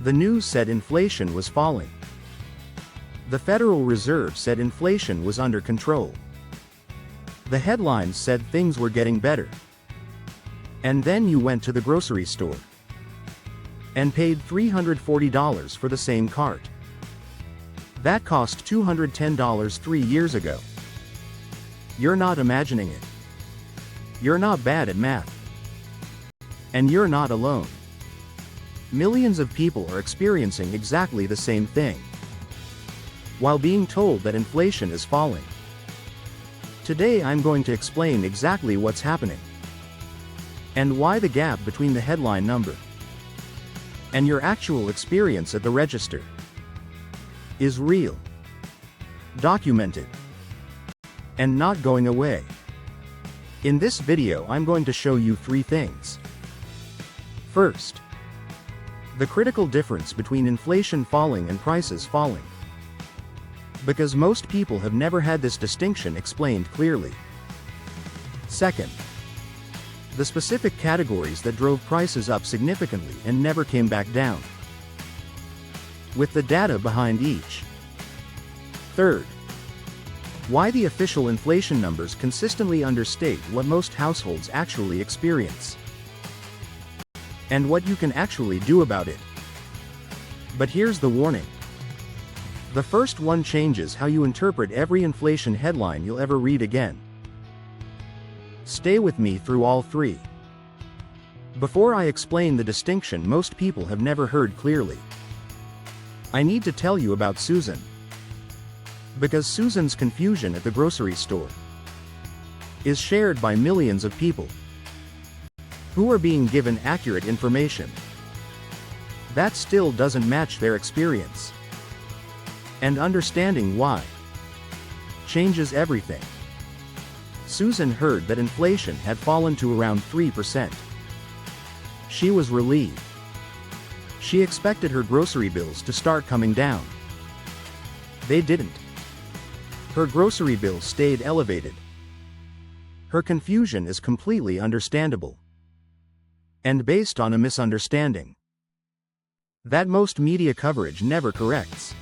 The news said inflation was falling. The Federal Reserve said inflation was under control. The headlines said things were getting better. And then you went to the grocery store and paid $340 for the same cart. That cost $210 3 years ago. You're not imagining it. You're not bad at math. And you're not alone. Millions of people are experiencing exactly the same thing, while being told that inflation is falling. Today I'm going to explain exactly what's happening, and why the gap between the headline number and your actual experience at the register is real, documented, and not going away. In this video I'm going to show you 3 things. First, the critical difference between inflation falling and prices falling, because most people have never had this distinction explained clearly. Second, the specific categories that drove prices up significantly and never came back down, with the data behind each. Third, why the official inflation numbers consistently understate what most households actually experience, and what you can actually do about it. But here's the warning. The first one changes how you interpret every inflation headline you'll ever read again. Stay with me through all 3. Before I explain the distinction most people have never heard clearly, I need to tell you about Susan. Because Susan's confusion at the grocery store is shared by millions of people who are being given accurate information that still doesn't match their experience. And understanding why changes everything. Susan heard that inflation had fallen to around 3%. She was relieved. She expected her grocery bills to start coming down. They didn't. Her grocery bill stayed elevated. Her confusion is completely understandable, and based on a misunderstanding that most media coverage never corrects.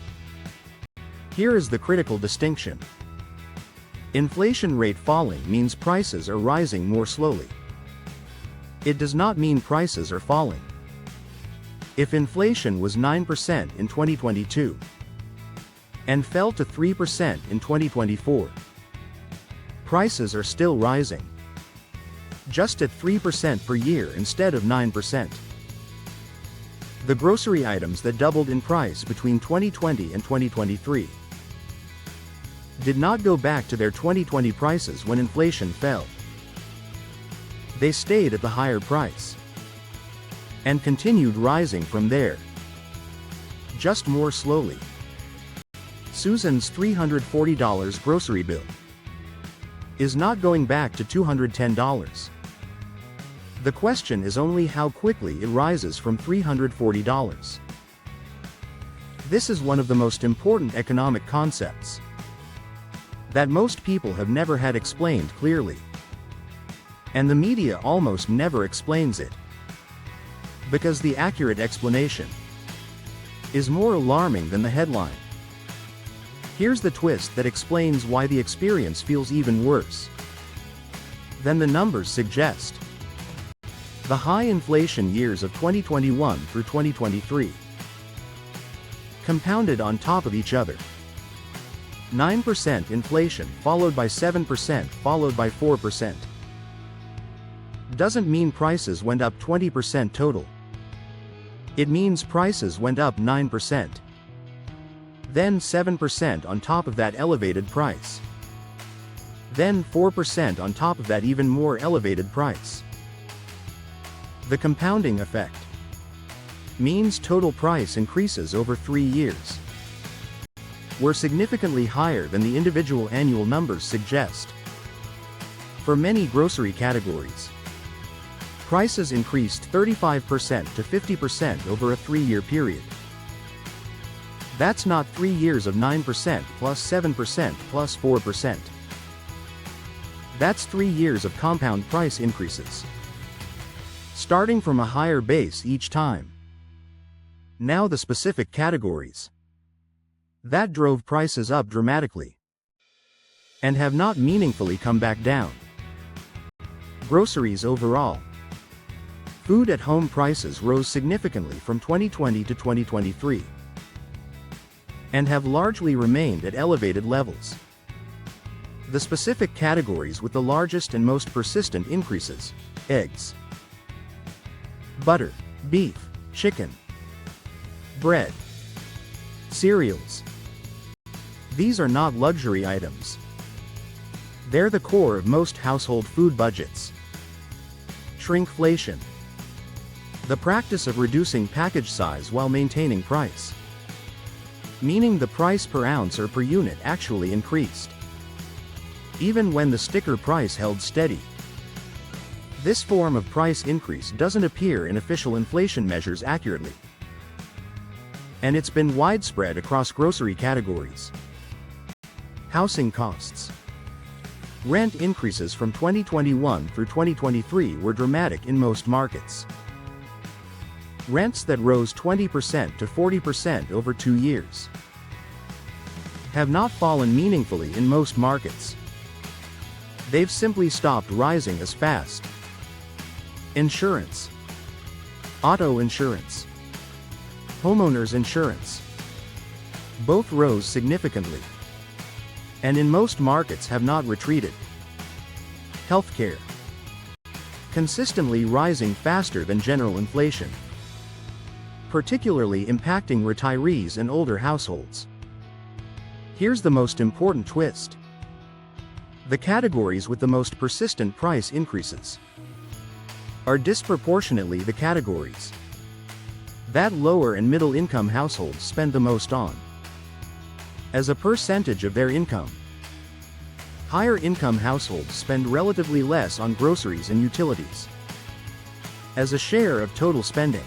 Here is the critical distinction. Inflation rate falling means prices are rising more slowly. It does not mean prices are falling. If inflation was 9% in 2022 and fell to 3% in 2024, prices are still rising, just at 3% per year instead of 9%. The grocery items that doubled in price between 2020 and 2023 did not go back to their 2020 prices when inflation fell. They stayed at the higher price and continued rising from there, just more slowly. Susan's $340 grocery bill is not going back to $210. The question is only how quickly it rises from $340. This is one of the most important economic concepts that most people have never had explained clearly. And the media almost never explains it, because the accurate explanation is more alarming than the headline. Here's the twist that explains why the experience feels even worse than the numbers suggest. The high inflation years of 2021 through 2023 compounded on top of each other. 9% inflation followed by 7% followed by 4%. Doesn't mean prices went up 20% total. It means prices went up 9%. Then 7% on top of that elevated price. Then 4% on top of that even more elevated price. The compounding effect means total price increases over 3 years were significantly higher than the individual annual numbers suggest. For many grocery categories, prices increased 35% to 50% over a 3-year period. That's not 3 years of 9% plus 7% plus 4%. That's 3 years of compound price increases, starting from a higher base each time. Now the specific categories that drove prices up dramatically and have not meaningfully come back down. Groceries overall. Food at home prices rose significantly from 2020 to 2023 and have largely remained at elevated levels. The specific categories with the largest and most persistent increases: eggs, butter, beef, chicken, bread, cereals. These are not luxury items. They're the core of most household food budgets. Shrinkflation. The practice of reducing package size while maintaining price, meaning the price per ounce or per unit actually increased, even when the sticker price held steady. This form of price increase doesn't appear in official inflation measures accurately, and it's been widespread across grocery categories. Housing costs. Rent increases from 2021 through 2023 were dramatic in most markets. Rents that rose 20% to 40% over 2 years have not fallen meaningfully in most markets. They've simply stopped rising as fast. Insurance. Auto insurance. Homeowners insurance. Both rose significantly, and in most markets have not retreated. Healthcare. Consistently rising faster than general inflation, particularly impacting retirees and older households. Here's the most important twist. The categories with the most persistent price increases are disproportionately the categories that lower and middle income households spend the most on. As a percentage of their income, higher income households spend relatively less on groceries and utilities. As a share of total spending,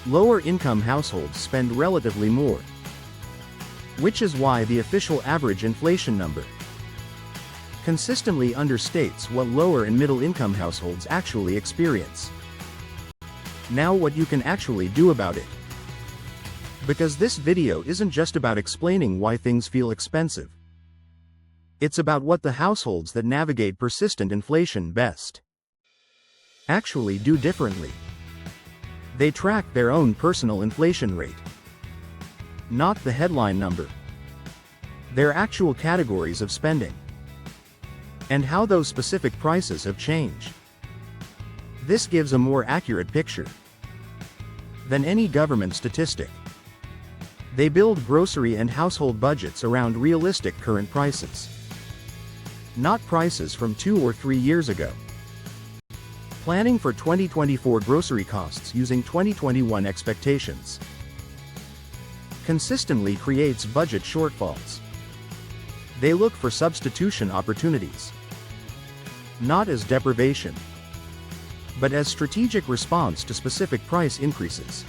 lower income households spend relatively more, which is why the official average inflation number consistently understates what lower and middle income households actually experience. Now what you can actually do about it. Because this video isn't just about explaining why things feel expensive. It's about what the households that navigate persistent inflation best actually do differently. They track their own personal inflation rate, not the headline number. Their actual categories of spending, and how those specific prices have changed. This gives a more accurate picture than any government statistic. They build grocery and household budgets around realistic current prices, not prices from 2 or 3 years ago. Planning for 2024 grocery costs using 2021 expectations consistently creates budget shortfalls. They look for substitution opportunities, not as deprivation, but as strategic response to specific price increases.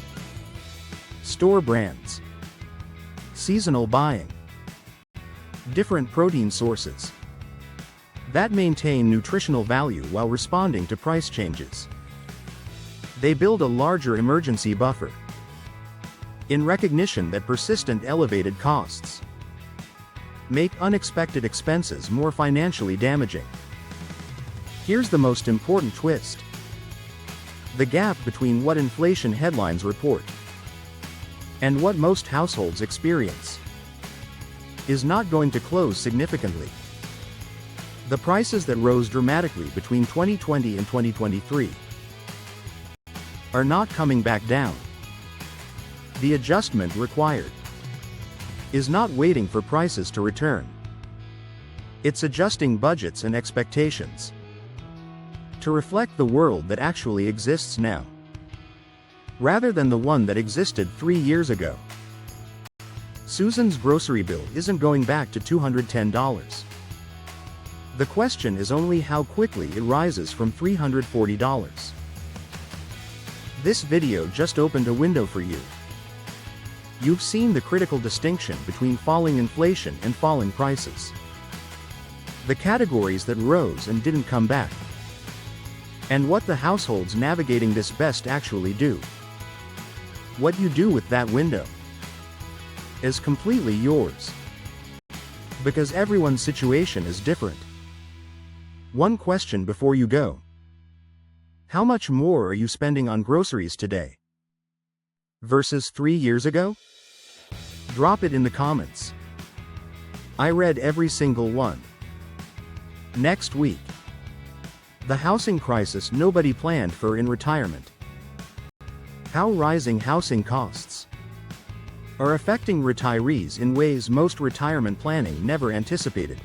Store brands. Seasonal buying. Different protein sources that maintain nutritional value while responding to price changes. They build a larger emergency buffer in recognition that persistent elevated costs make unexpected expenses more financially damaging. Here's the most important twist. The gap between what inflation headlines report and what most households experience is not going to close significantly. The prices that rose dramatically between 2020 and 2023 are not coming back down. The adjustment required is not waiting for prices to return. It's adjusting budgets and expectations to reflect the world that actually exists now, rather than the one that existed 3 years ago. Susan's grocery bill isn't going back to $210. The question is only how quickly it rises from $340. This video just opened a window for you. You've seen the critical distinction between falling inflation and falling prices, the categories that rose and didn't come back, and what the households navigating this best actually do. What you do with that window is completely yours. Because everyone's situation is different. One question before you go. How much more are you spending on groceries today versus 3 years ago? Drop it in the comments. I read every single one. Next week. The housing crisis nobody planned for in retirement. How rising housing costs are affecting retirees in ways most retirement planning never anticipated.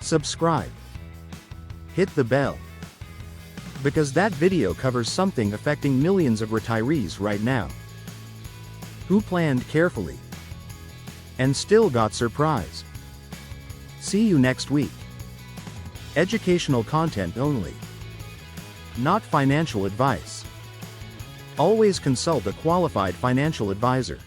Subscribe. Hit the bell. Because that video covers something affecting millions of retirees right now. Who planned carefully and still got surprised. See you next week. Educational content only. Not financial advice. Always consult a qualified financial advisor.